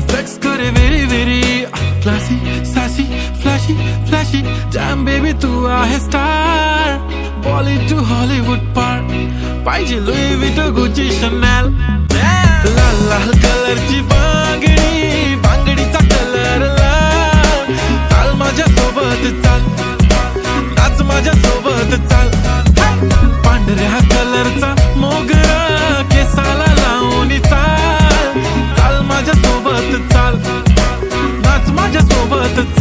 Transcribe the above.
flex करे very very classy sassy flashy flashy damn baby तू आहे स्टार बॉलीवूड टू हॉलीवूड पार पाहिजे लुई विटो गुची शनेल लाल लाल कलरची बांगडी